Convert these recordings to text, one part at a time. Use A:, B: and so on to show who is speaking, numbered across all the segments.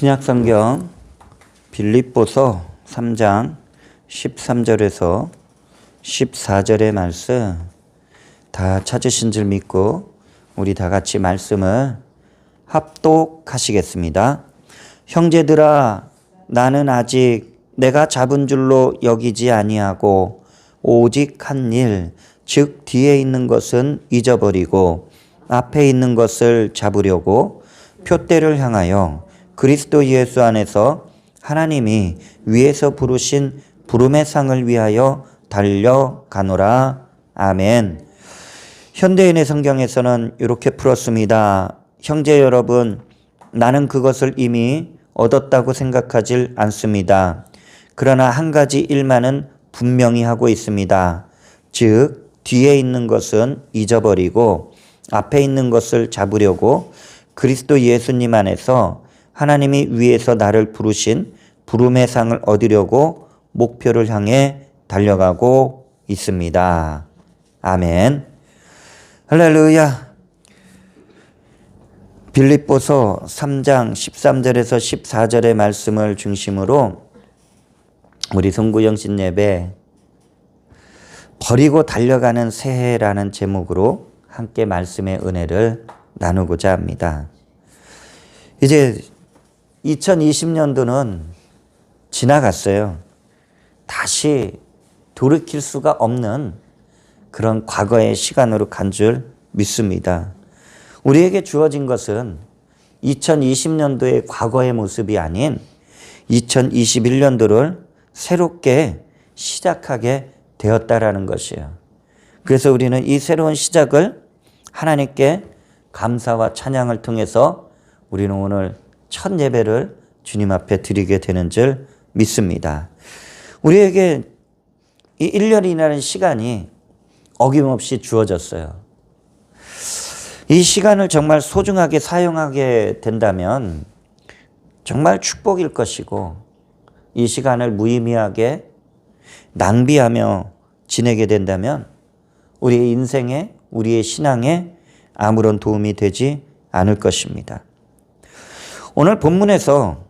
A: 신약성경 빌립보서 3장 13절에서 14절의 말씀 다 찾으신 줄 믿고 우리 다 같이 말씀을 합독하시겠습니다. 형제들아, 나는 아직 내가 잡은 줄로 여기지 아니하고 오직 한 일, 즉 뒤에 있는 것은 잊어버리고 앞에 있는 것을 잡으려고 표대를 향하여 그리스도 예수 안에서 하나님이 위에서 부르신 부름의 상을 위하여 달려가노라. 아멘. 현대인의 성경에서는 이렇게 풀었습니다. 형제 여러분, 나는 그것을 이미 얻었다고 생각하질 않습니다. 그러나 한 가지 일만은 분명히 하고 있습니다. 즉 뒤에 있는 것은 잊어버리고 앞에 있는 것을 잡으려고 그리스도 예수님 안에서 하나님이 위에서 나를 부르신 부름의 상을 얻으려고 목표를 향해 달려가고 있습니다. 아멘. 할렐루야. 빌립보서 3장 13절에서 14절의 말씀을 중심으로 우리 송구영신 예배 버리고 달려가는 새해라는 제목으로 함께 말씀의 은혜를 나누고자 합니다. 이제 2020년도는 지나갔어요. 다시 돌이킬 수가 없는 그런 과거의 시간으로 간 줄 믿습니다. 우리에게 주어진 것은 2020년도의 과거의 모습이 아닌 2021년도를 새롭게 시작하게 되었다라는 것이에요. 그래서 우리는 이 새로운 시작을 하나님께 감사와 찬양을 통해서 우리는 오늘 첫 예배를 주님 앞에 드리게 되는 줄 믿습니다. 우리에게 이 1년이라는 시간이 어김없이 주어졌어요. 이 시간을 정말 소중하게 사용하게 된다면 정말 축복일 것이고, 이 시간을 무의미하게 낭비하며 지내게 된다면 우리의 인생에, 우리의 신앙에 아무런 도움이 되지 않을 것입니다. 오늘 본문에서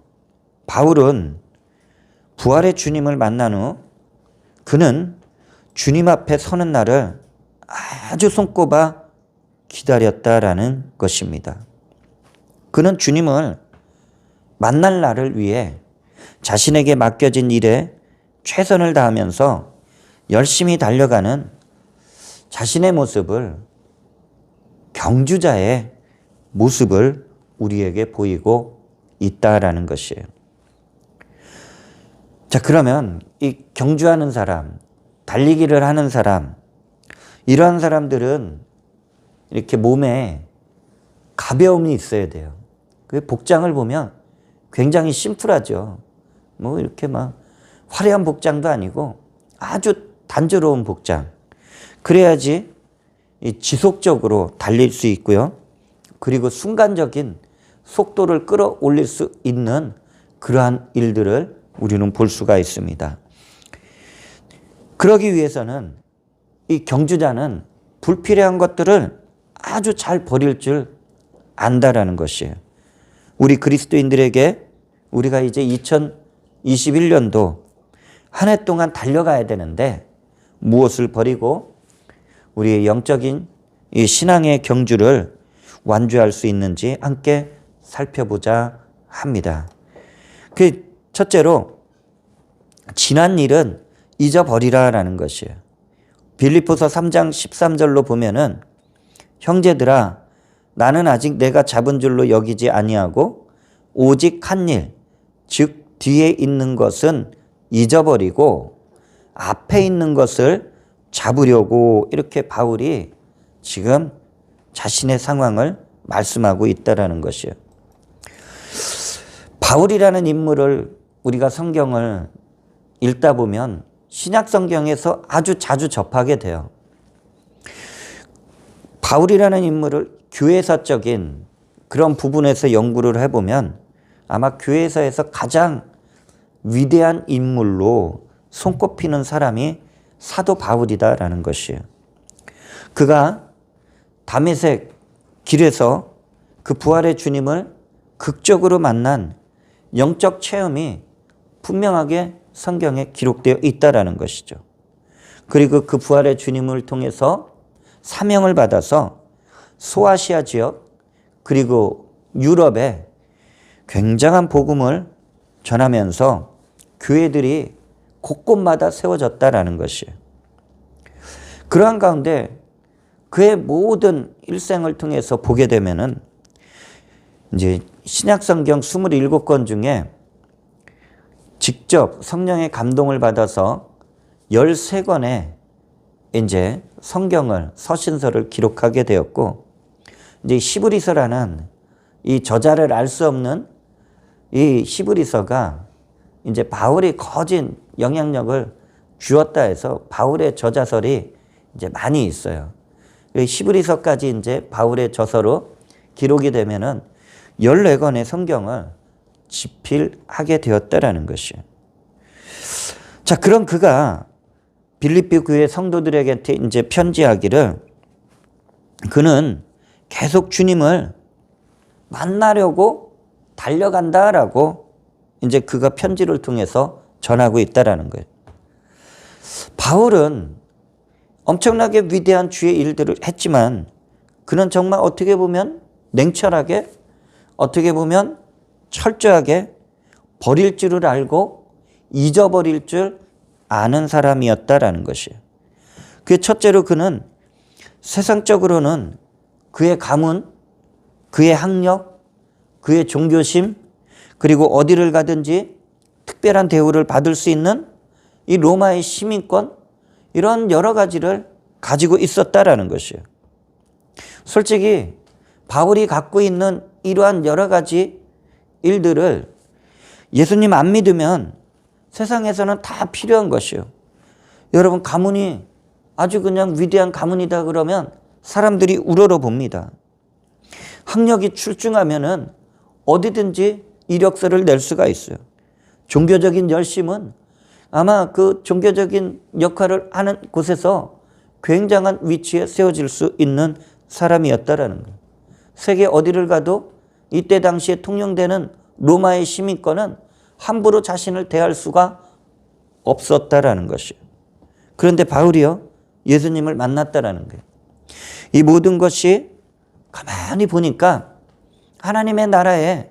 A: 바울은 부활의 주님을 만난 후 그는 주님 앞에 서는 날을 아주 손꼽아 기다렸다라는 것입니다. 그는 주님을 만날 날을 위해 자신에게 맡겨진 일에 최선을 다하면서 열심히 달려가는 자신의 모습을, 경주자의 모습을 우리에게 보이고 있다라는 것이에요. 자, 그러면 이 경주하는 사람, 달리기를 하는 사람, 이러한 사람들은 이렇게 몸에 가벼움이 있어야 돼요. 그 복장을 보면 굉장히 심플하죠. 뭐 이렇게 막 화려한 복장도 아니고 아주 단조로운 복장. 그래야지 지속적으로 달릴 수 있고요. 그리고 순간적인 속도를 끌어올릴 수 있는 그러한 일들을 우리는 볼 수가 있습니다. 그러기 위해서는 이 경주자는 불필요한 것들을 아주 잘 버릴 줄 안다라는 것이에요. 우리 그리스도인들에게 우리가 이제 2021년도 한 해 동안 달려가야 되는데 무엇을 버리고 우리의 영적인 이 신앙의 경주를 완주할 수 있는지 함께 살펴보자 합니다. 그 첫째로 지난 일은 잊어버리라라는 것이에요. 빌립보서 3장 13절로 보면은 형제들아, 나는 아직 내가 잡은 줄로 여기지 아니하고 오직 한 일, 즉 뒤에 있는 것은 잊어버리고 앞에 있는 것을 잡으려고, 이렇게 바울이 지금 자신의 상황을 말씀하고 있다라는 것이에요. 바울이라는 인물을 우리가 성경을 읽다 보면 신약 성경에서 아주 자주 접하게 돼요. 바울이라는 인물을 교회사적인 그런 부분에서 연구를 해보면 아마 교회사에서 가장 위대한 인물로 손꼽히는 사람이 사도 바울이다라는 것이에요. 그가 다메섹 길에서 그 부활의 주님을 극적으로 만난 영적 체험이 분명하게 성경에 기록되어 있다라는 것이죠. 그리고 그 부활의 주님을 통해서 사명을 받아서 소아시아 지역 그리고 유럽에 굉장한 복음을 전하면서 교회들이 곳곳마다 세워졌다라는 것이에요. 그러한 가운데 그의 모든 일생을 통해서 보게 되면은 이제 신약성경 27권 중에 직접 성령의 감동을 받아서 13권의 이제 성경을, 서신서를 기록하게 되었고, 이제 히브리서라는 이 저자를 알 수 없는 이 히브리서가 이제 바울이 거진 영향력을 주었다 해서 바울의 저자설이 이제 많이 있어요. 히브리서까지 이제 바울의 저서로 기록이 되면은 14권의 성경을 집필하게 되었다라는 것이에요. 자, 그럼 그가 빌립비 교회 성도들에게 이제 편지하기를 그는 계속 주님을 만나려고 달려간다라고 이제 그가 편지를 통해서 전하고 있다라는 거예요. 바울은 엄청나게 위대한 주의 일들을 했지만 그는 정말 어떻게 보면 냉철하게, 어떻게 보면 철저하게 버릴 줄을 알고 잊어버릴 줄 아는 사람이었다라는 것이에요. 그 첫째로 그는 세상적으로는 그의 가문, 그의 학력, 그의 종교심, 그리고 어디를 가든지 특별한 대우를 받을 수 있는 이 로마의 시민권, 이런 여러 가지를 가지고 있었다라는 것이에요. 솔직히 바울이 갖고 있는 이러한 여러 가지 일들을 예수님 안 믿으면 세상에서는 다 필요한 것이에요. 여러분, 가문이 아주 그냥 위대한 가문이다 그러면 사람들이 우러러 봅니다. 학력이 출중하면은 어디든지 이력서를 낼 수가 있어요. 종교적인 열심은 아마 그 종교적인 역할을 하는 곳에서 굉장한 위치에 세워질 수 있는 사람이었다라는 거예요. 세계 어디를 가도 이때 당시에 통용되는 로마의 시민권은 함부로 자신을 대할 수가 없었다라는 것이에요. 그런데 바울이요, 예수님을 만났다라는 거예요. 이 모든 것이 가만히 보니까 하나님의 나라에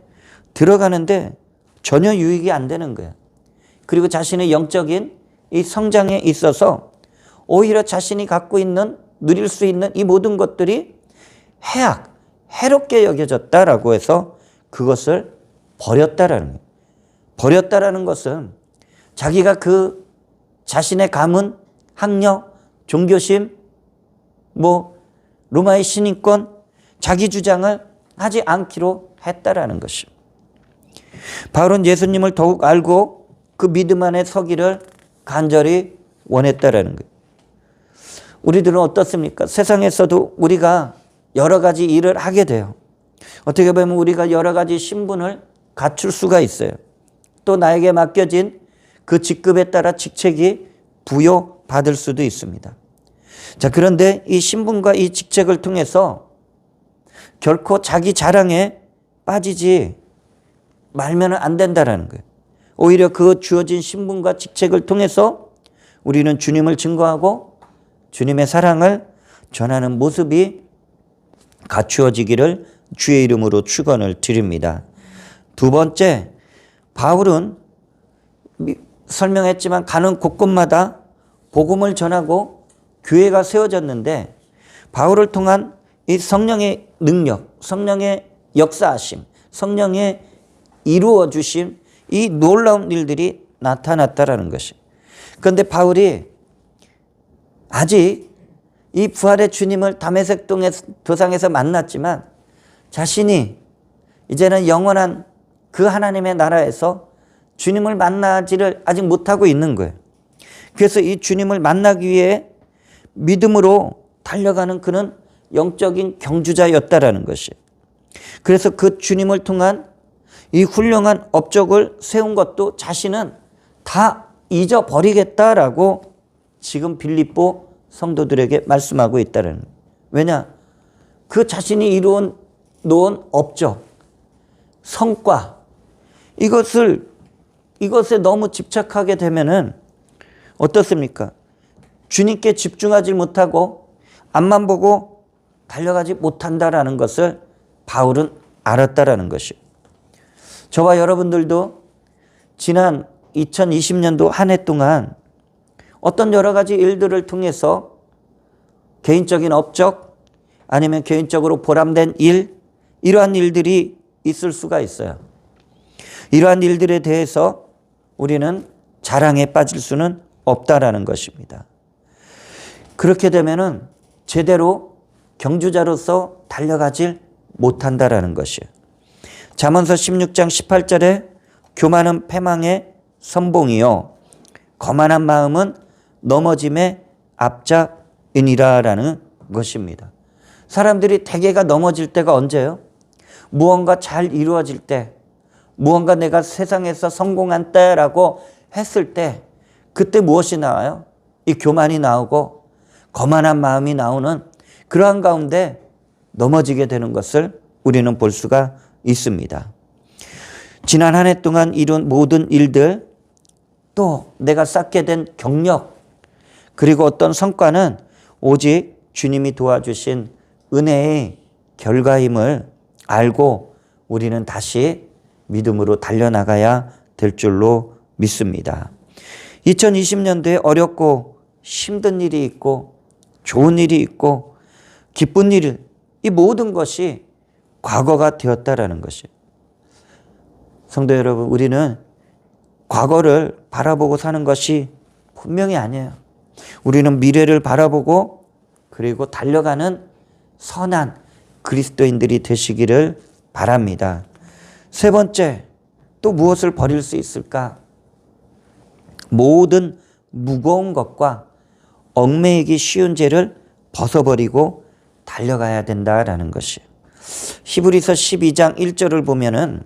A: 들어가는데 전혀 유익이 안 되는 거예요. 그리고 자신의 영적인 이 성장에 있어서 오히려 자신이 갖고 있는, 누릴 수 있는 이 모든 것들이 해롭게 여겨졌다라고 해서 그것을 버렸다라는 거예요. 버렸다라는 것은 자기가 그 자신의 가문, 학력, 종교심, 로마의 신인권, 자기 주장을 하지 않기로 했다라는 것이죠. 바울은 예수님을 더욱 알고 그 믿음 안에 서기를 간절히 원했다라는 거예요. 우리들은 어떻습니까? 세상에서도 우리가 여러 가지 일을 하게 돼요. 어떻게 보면 우리가 여러 가지 신분을 갖출 수가 있어요. 또 나에게 맡겨진 그 직급에 따라 직책이 부여받을 수도 있습니다. 자, 그런데 이 신분과 이 직책을 통해서 결코 자기 자랑에 빠지지 말면 안 된다는 거예요. 오히려 그 주어진 신분과 직책을 통해서 우리는 주님을 증거하고 주님의 사랑을 전하는 모습이 갖추어지기를 주의 이름으로 축원을 드립니다. 두 번째, 바울은 설명했지만 가는 곳곳마다 복음을 전하고 교회가 세워졌는데 바울을 통한 이 성령의 능력, 성령의 역사하심, 성령의 이루어 주심, 이 놀라운 일들이 나타났다라는 것이. 그런데 바울이 아직 이 부활의 주님을 다메섹 도상에서 만났지만 자신이 이제는 영원한 그 하나님의 나라에서 주님을 만나지를 아직 못하고 있는 거예요. 그래서 이 주님을 만나기 위해 믿음으로 달려가는 그는 영적인 경주자였다라는 것이에요. 그래서 그 주님을 통한 이 훌륭한 업적을 세운 것도 자신은 다 잊어버리겠다라고 지금 빌립보 성도들에게 말씀하고 있다는 거예요. 왜냐? 그 자신이 놓은 업적, 성과, 이것에 너무 집착하게 되면은 어떻습니까? 주님께 집중하지 못하고 앞만 보고 달려가지 못한다라는 것을 바울은 알았다라는 것이요. 저와 여러분들도 지난 2020년도 한 해 동안 어떤 여러 가지 일들을 통해서 개인적인 업적 아니면 개인적으로 보람된 일, 이러한 일들이 있을 수가 있어요. 이러한 일들에 대해서 우리는 자랑에 빠질 수는 없다라는 것입니다. 그렇게 되면은 제대로 경주자로서 달려가질 못한다라는 것이에요. 잠언서 16장 18절에 교만은 패망의 선봉이요 거만한 마음은 넘어짐의 앞잡이니라라는 것입니다. 사람들이 대개가 넘어질 때가 언제예요? 무언가 잘 이루어질 때, 무언가 내가 세상에서 성공한 때라고 했을 때, 그때 무엇이 나와요? 이 교만이 나오고 거만한 마음이 나오는 그러한 가운데 넘어지게 되는 것을 우리는 볼 수가 있습니다. 지난 한 해 동안 이룬 모든 일들, 또 내가 쌓게 된 경력, 그리고 어떤 성과는 오직 주님이 도와주신 은혜의 결과임을 알고 우리는 다시 믿음으로 달려나가야 될 줄로 믿습니다. 2020년도에 어렵고 힘든 일이 있고 좋은 일이 있고 기쁜 일, 이 모든 것이 과거가 되었다라는 것이에요. 성도 여러분, 우리는 과거를 바라보고 사는 것이 분명히 아니에요. 우리는 미래를 바라보고 그리고 달려가는 선한 그리스도인들이 되시기를 바랍니다. 세 번째, 또 무엇을 버릴 수 있을까? 모든 무거운 것과 얽매이기 쉬운 죄를 벗어버리고 달려가야 된다라는 것이에요. 히브리서 12장 1절을 보면은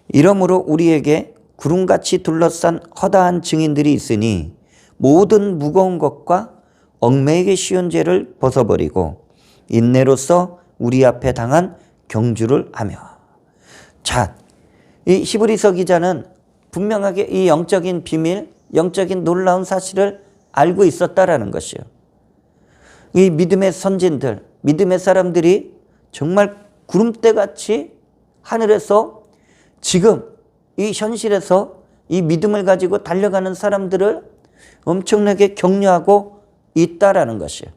A: 이러므로 우리에게 구름같이 둘러싼 허다한 증인들이 있으니 모든 무거운 것과 얽매이기 쉬운 죄를 벗어버리고 인내로써 우리 앞에 당한 경주를 하며. 자, 이 히브리서 기자는 분명하게 이 영적인 비밀, 영적인 놀라운 사실을 알고 있었다라는 것이요. 이 믿음의 선진들, 믿음의 사람들이 정말 구름대같이 하늘에서 지금 이 현실에서 이 믿음을 가지고 달려가는 사람들을 엄청나게 격려하고 있다라는 것이에요.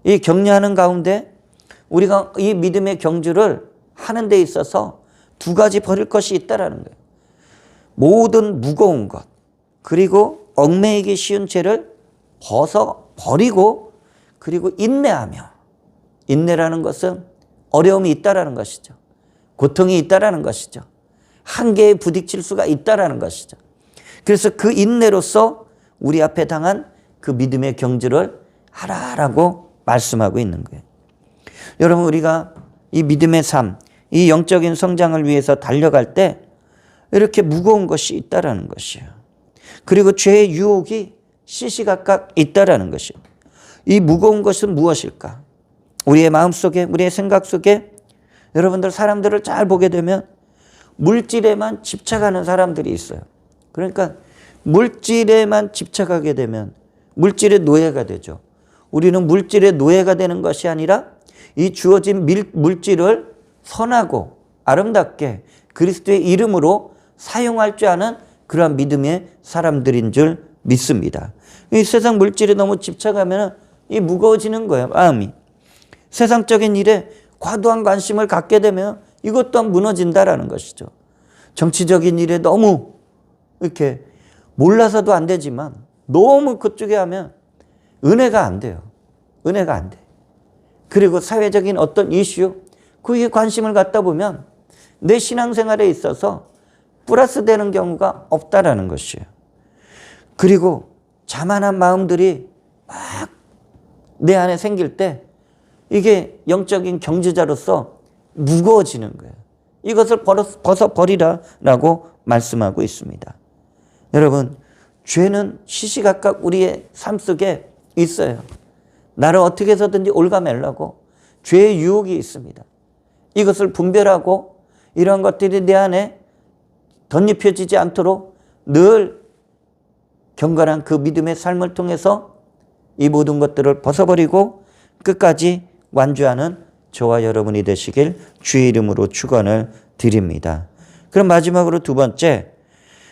A: 이 격려하는 가운데 우리가 이 믿음의 경주를 하는 데 있어서 두 가지 버릴 것이 있다라는 거예요. 모든 무거운 것, 그리고 얽매이기 쉬운 죄를 벗어버리고 그리고 인내하며. 인내라는 것은 어려움이 있다라는 것이죠. 고통이 있다라는 것이죠. 한계에 부딪힐 수가 있다라는 것이죠. 그래서 그 인내로서 우리 앞에 당한 그 믿음의 경주를 하라라고 말씀하고 있는 거예요. 여러분, 우리가 이 믿음의 삶, 이 영적인 성장을 위해서 달려갈 때 이렇게 무거운 것이 있다라는 것이에요. 그리고 죄의 유혹이 시시각각 있다라는 것이에요. 이 무거운 것은 무엇일까? 우리의 마음속에, 우리의 생각 속에 여러분들 사람들을 잘 보게 되면 물질에만 집착하는 사람들이 있어요. 그러니까 물질에만 집착하게 되면 물질의 노예가 되죠. 우리는 물질의 노예가 되는 것이 아니라 이 주어진 물질을 선하고 아름답게 그리스도의 이름으로 사용할 줄 아는 그러한 믿음의 사람들인 줄 믿습니다. 이 세상 물질에 너무 집착하면 이 무거워지는 거예요, 마음이. 세상적인 일에 과도한 관심을 갖게 되면 이것 또한 무너진다라는 것이죠. 정치적인 일에 너무 이렇게 몰라서도 안 되지만 너무 그쪽에 하면 은혜가 안 돼요. 은혜가 안 돼. 그리고 사회적인 어떤 이슈, 그에 관심을 갖다 보면 내 신앙생활에 있어서 플러스 되는 경우가 없다라는 것이에요. 그리고 자만한 마음들이 막 내 안에 생길 때 이게 영적인 경주자로서 무거워지는 거예요. 이것을 벗어버리라라고 말씀하고 있습니다. 여러분, 죄는 시시각각 우리의 삶 속에 있어요. 나를 어떻게 해서든지 올가매려고 죄의 유혹이 있습니다. 이것을 분별하고 이런 것들이 내 안에 덧입혀지지 않도록 늘 경건한 그 믿음의 삶을 통해서 이 모든 것들을 벗어버리고 끝까지 완주하는 저와 여러분이 되시길 주의 이름으로 축원을 드립니다. 그럼 마지막으로 두 번째,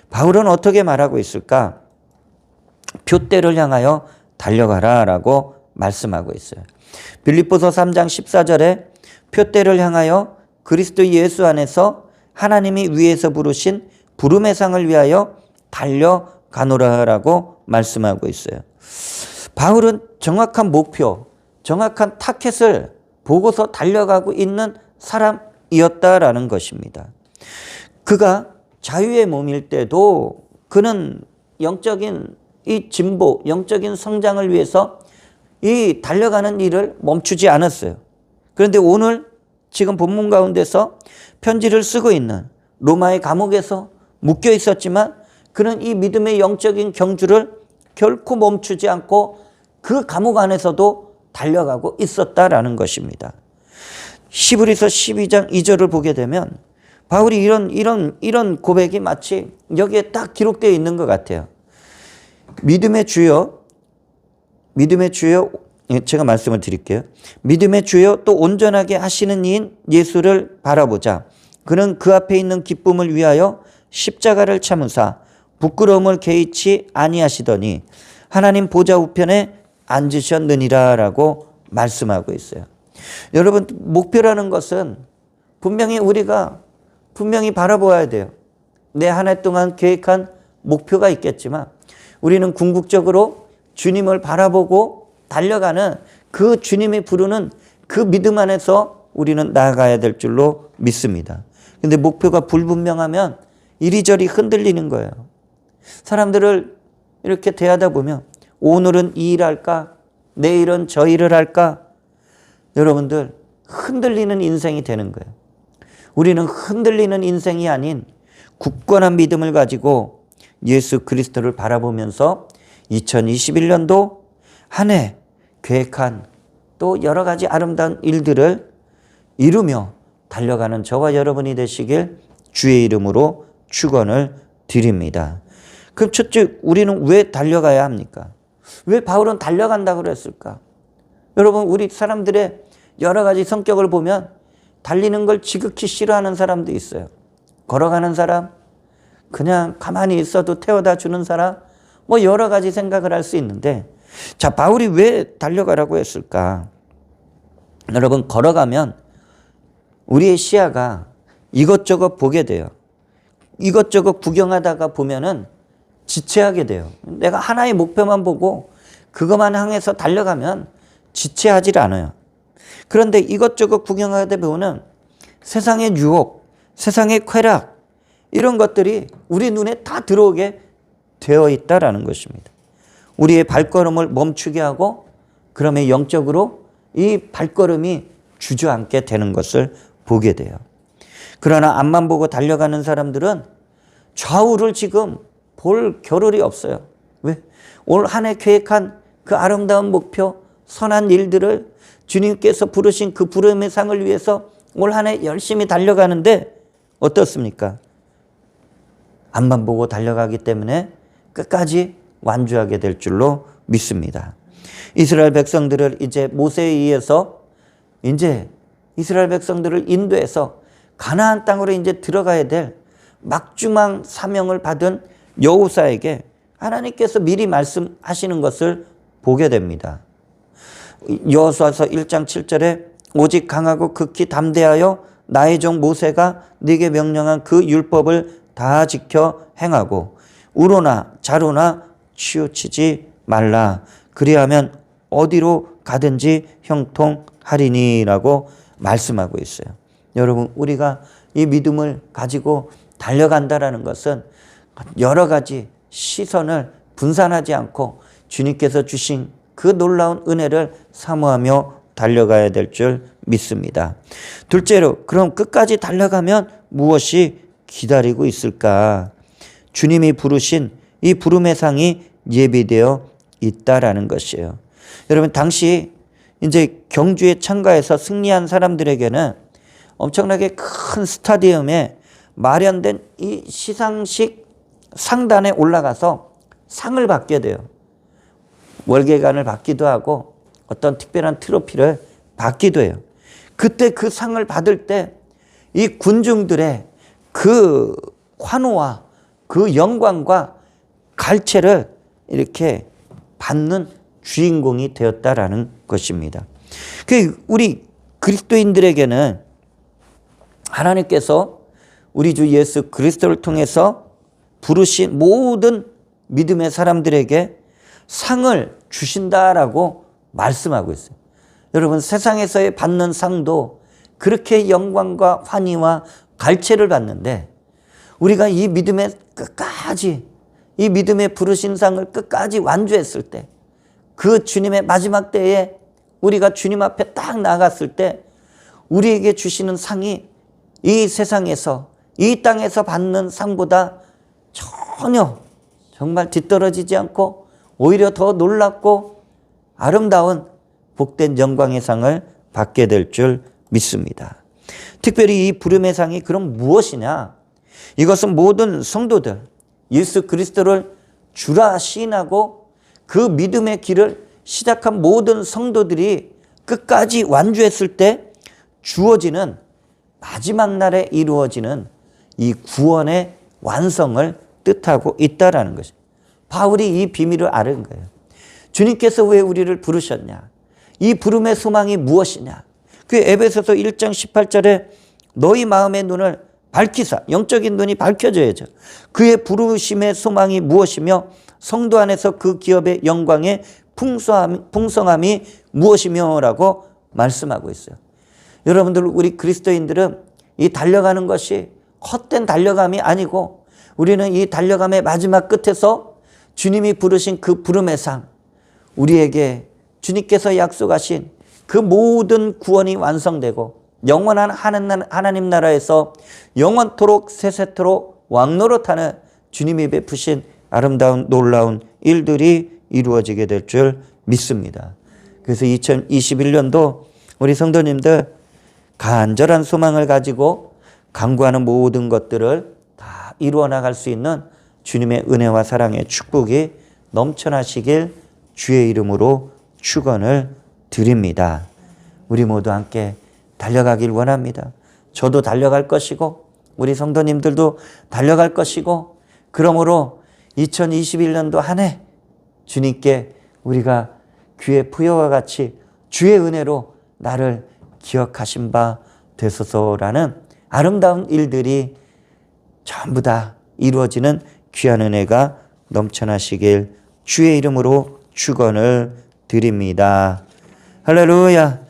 A: 바울은 어떻게 말하고 있을까? 표대를 향하여 달려가라 라고 말씀하고 있어요. 빌립보서 3장 14절에 표대를 향하여 그리스도 예수 안에서 하나님이 위에서 부르신 부름의 상을 위하여 달려가노라 라고 말씀하고 있어요. 바울은 정확한 목표, 정확한 타켓을 보고서 달려가고 있는 사람이었다라는 것입니다. 그가 자유의 몸일 때도 그는 영적인 이 진보, 영적인 성장을 위해서 이 달려가는 일을 멈추지 않았어요. 그런데 오늘 지금 본문 가운데서 편지를 쓰고 있는 로마의 감옥에서 묶여 있었지만 그는 이 믿음의 영적인 경주를 결코 멈추지 않고 그 감옥 안에서도 달려가고 있었다라는 것입니다. 히브리서 12장 2절을 보게 되면 바울이 이런 고백이 마치 여기에 딱 기록되어 있는 것 같아요. 믿음의 주여, 제가 말씀을 드릴게요. 믿음의 주여 또 온전하게 하시는 이인 예수를 바라보자. 그는 그 앞에 있는 기쁨을 위하여 십자가를 참으사 부끄러움을 개의치 아니하시더니 하나님 보좌 우편에 앉으셨느니라 라고 말씀하고 있어요. 여러분, 목표라는 것은 분명히 우리가 바라보아야 돼요. 내 한 해 동안 계획한 목표가 있겠지만 우리는 궁극적으로 주님을 바라보고 달려가는 그 주님이 부르는 그 믿음 안에서 우리는 나아가야 될 줄로 믿습니다. 근데 목표가 불분명하면 이리저리 흔들리는 거예요. 사람들을 이렇게 대하다 보면 오늘은 이 일 할까? 내일은 저 일을 할까? 여러분들 흔들리는 인생이 되는 거예요. 우리는 흔들리는 인생이 아닌 굳건한 믿음을 가지고 예수 그리스도를 바라보면서 2021년도 한 해 계획한 또 여러 가지 아름다운 일들을 이루며 달려가는 저와 여러분이 되시길 주의 이름으로 축원을 드립니다. 그럼 첫째, 우리는 왜 달려가야 합니까? 왜 바울은 달려간다고 그랬을까? 여러분, 우리 사람들의 여러 가지 성격을 보면 달리는 걸 지극히 싫어하는 사람도 있어요. 걸어가는 사람, 그냥 가만히 있어도 태워다 주는 사람, 뭐 여러 가지 생각을 할 수 있는데, 자, 바울이 왜 달려가라고 했을까? 여러분, 걸어가면 우리의 시야가 이것저것 보게 돼요. 이것저것 구경하다가 보면은 지체하게 돼요. 내가 하나의 목표만 보고 그것만 향해서 달려가면 지체하지 않아요. 그런데 이것저것 구경하다 보면은 세상의 유혹, 세상의 쾌락, 이런 것들이 우리 눈에 다 들어오게 되어 있다라는 것입니다. 우리의 발걸음을 멈추게 하고 그러면 영적으로 이 발걸음이 주저앉게 되는 것을 보게 돼요. 그러나 앞만 보고 달려가는 사람들은 좌우를 지금 볼 겨를이 없어요. 왜? 올 한 해 계획한 그 아름다운 목표, 선한 일들을 주님께서 부르신 그 부름의 상을 위해서 올 한 해 열심히 달려가는데 어떻습니까? 앞만 보고 달려가기 때문에 끝까지 완주하게 될 줄로 믿습니다. 이스라엘 백성들을 이제 모세에 의해서 이제 이스라엘 백성들을 인도해서 가나안 땅으로 이제 들어가야 될 막중한 사명을 받은 여호사에게 하나님께서 미리 말씀하시는 것을 보게 됩니다. 여호수아서 1장 7절에 오직 강하고 극히 담대하여 나의 종 모세가 네게 명령한 그 율법을 다 지켜 행하고 우로나 자로나 치우치지 말라. 그리하면 어디로 가든지 형통하리니라고 말씀하고 있어요. 여러분, 우리가 이 믿음을 가지고 달려간다라는 것은 여러 가지 시선을 분산하지 않고 주님께서 주신 그 놀라운 은혜를 사모하며 달려가야 될 줄 믿습니다. 둘째로, 그럼 끝까지 달려가면 무엇이 기다리고 있을까? 주님이 부르신 이 부름의 상이 예비되어 있다라는 것이에요. 여러분, 당시 이제 경주에 참가해서 승리한 사람들에게는 엄청나게 큰 스타디움에 마련된 이 시상식 상단에 올라가서 상을 받게 돼요. 월계관을 받기도 하고 어떤 특별한 트로피를 받기도 해요. 그때 그 상을 받을 때 이 군중들의 그 환호와 그 영광과 갈채를 이렇게 받는 주인공이 되었다라는 것입니다. 우리 그리스도인들에게는 하나님께서 우리 주 예수 그리스도를 통해서 부르신 모든 믿음의 사람들에게 상을 주신다라고 말씀하고 있어요. 여러분, 세상에서 받는 상도 그렇게 영광과 환희와 갈채를 받는데, 우리가 이 믿음의 끝까지, 이 믿음의 부르신 상을 끝까지 완주했을 때, 그 주님의 마지막 때에 우리가 주님 앞에 딱 나갔을 때 우리에게 주시는 상이 이 세상에서, 이 땅에서 받는 상보다 전혀 정말 뒤떨어지지 않고 오히려 더 놀랍고 아름다운 복된 영광의 상을 받게 될 줄 믿습니다. 특별히 이 부름의 상이 그럼 무엇이냐? 이것은 모든 성도들, 예수 그리스도를 주라 시인하고 그 믿음의 길을 시작한 모든 성도들이 끝까지 완주했을 때 주어지는, 마지막 날에 이루어지는 이 구원의 완성을 뜻하고 있다라는 것입니다. 바울이 이 비밀을 아는 거예요. 주님께서 왜 우리를 부르셨냐? 이 부름의 소망이 무엇이냐? 그 에베소서 1장 18절에 너희 마음의 눈을 밝히사, 영적인 눈이 밝혀져야죠. 그의 부르심의 소망이 무엇이며 성도 안에서 그 기업의 영광의 풍성함이 무엇이며 라고 말씀하고 있어요. 여러분들, 우리 그리스도인들은 이 달려가는 것이 헛된 달려감이 아니고, 우리는 이 달려감의 마지막 끝에서 주님이 부르신 그 부름의 상, 우리에게 주님께서 약속하신 그 모든 구원이 완성되고 영원한 하나님 나라에서 영원토록 세세토록 왕노릇하는 주님이 베푸신 아름다운 놀라운 일들이 이루어지게 될 줄 믿습니다. 그래서 2021년도 우리 성도님들 간절한 소망을 가지고 간구하는 모든 것들을 다 이루어 나갈 수 있는 주님의 은혜와 사랑의 축복이 넘쳐나시길 주의 이름으로 축원을 드립니다. 우리 모두 함께 달려가길 원합니다. 저도 달려갈 것이고 우리 성도님들도 달려갈 것이고, 그러므로 2021년도 한 해 주님께 우리가 귀의 푸여와 같이 주의 은혜로 나를 기억하신 바 되소서라는 아름다운 일들이 전부 다 이루어지는 귀한 은혜가 넘쳐나시길 주의 이름으로 축원을 드립니다. 할렐루야.